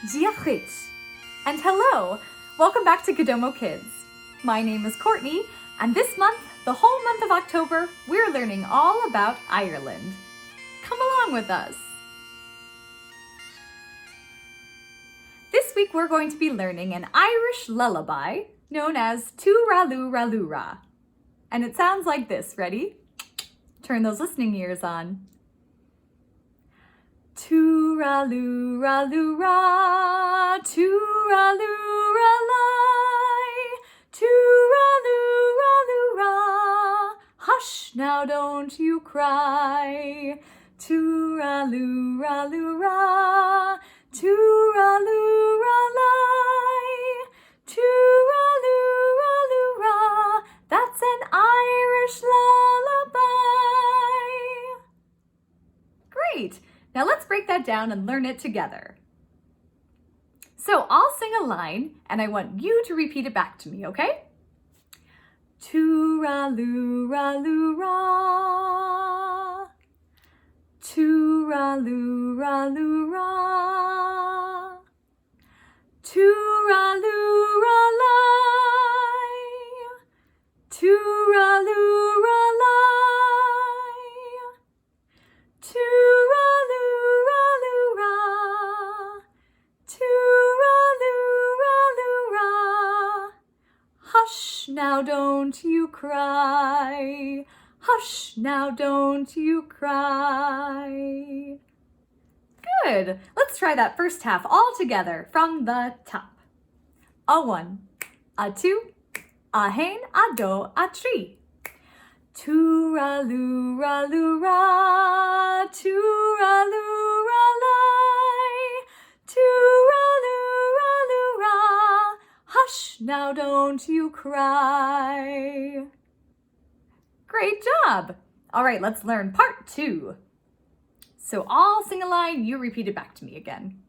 Diachit. And hello, welcome back to Kodomo Kids. My name is Courtney, and this month, the whole month of October, we're learning all about Ireland. Come along with us. This week we're going to be learning an Irish lullaby known as Too-Ra-Loo-Ra-Loo-Ra. And it sounds like this. Ready? Turn those listening ears on. Too-Ra-Loo-Ra-Loo-Ra, Too-Ra-Loo-Ra-Lie, Too-Ra-Loo-Ra-Loo-Ra. Hush, now don't you cry. Too-Ra-Loo-Ra-Loo-Ra, Too-Ra-Loo-Ra-Lie, Too-Ra-Loo-Ra-Loo-Ra. That's an Irish lullaby. Great. Now let's break that down and learn it together. So I'll sing a line and I want you to repeat it back to me, okay? Too-Ra-Loo-Ra-Loo-Ra, Too-Ra-Loo-Ra-Loo-Ra, Too-Ra-Loo-Ra-Lie, Too-Ra-Loo-Ra-Lie, Too-Ra-Loo-Ra-Loo-Ra, Too-Ra-Loo-Ra-Loo-Ra. Hush, now don't you cry. Hush, now don't you cry. Good. Let's try that first half all together from the top. A one, a two, a hain, a do, a tree. Too-Ra-Loo-Ra-Loo-Ra, Too-Ra-Loo-Ra-Lie, Too-Ra-Loo-Ra-Loo-Ra. Hush, now don't you cry. Great job. All right, let's learn part two. So I'll sing a line, you repeat it back to me again.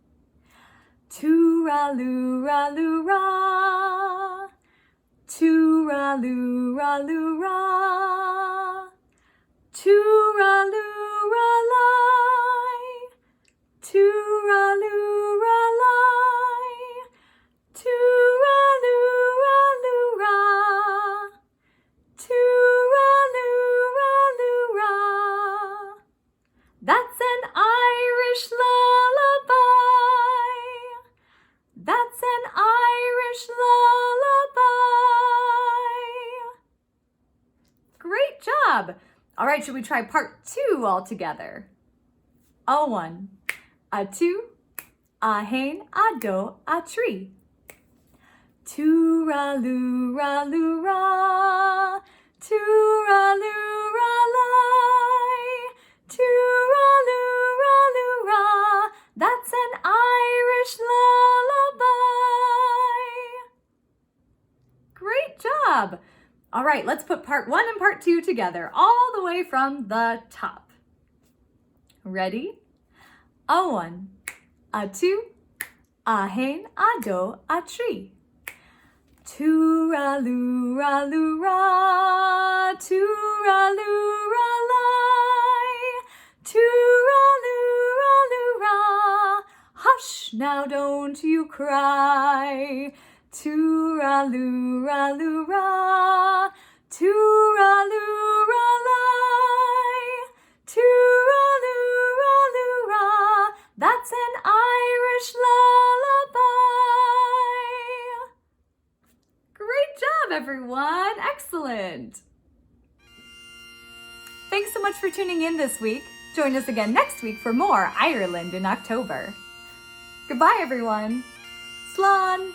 Too-Ra-Loo-Ra-Loo-Ra, Too-Ra-Loo-Ra-Loo-Ra, Too-Ra-Loo-Ra-Lie, Too-Ra-Loo-Ra-Lie, Too-Ra-Loo-Ra-Loo-Ra, Too-Ra-Loo-Ra-Loo-Ra. That's an Irish lullaby. That's an Irish lullaby. Great job. All right, should we try part two all together? A one, a two, a hain, a do, a tree. Too-Ra-Loo-Ra-Loo-Ra, Too-Ra-Loo-Ra-Lie, Too-Ra-Loo-Ra-Loo-Ra. That's an Irish lullaby. Great job. All right, let's put part one and part two together, all the way from the top. Ready? A one, a two, a hain, a do, a tree. Too-Ra-Loo-Ra-Loo-Ra, Too-Ra-Loo-Ra-Lie, Too-Ra-Loo-Ra-Loo-Ra. Hush, now don't you cry. Too-Ra-Loo-Ra-Loo-Ra, Too-Ra-Loo-Ra-Lie, Too-Ra-Loo-Ra-Loo-Ra. That's an Irish lullaby. Great job, everyone. Excellent. Thanks so much for tuning in this week. Join us again next week for more Ireland in October. Goodbye, everyone. Slán!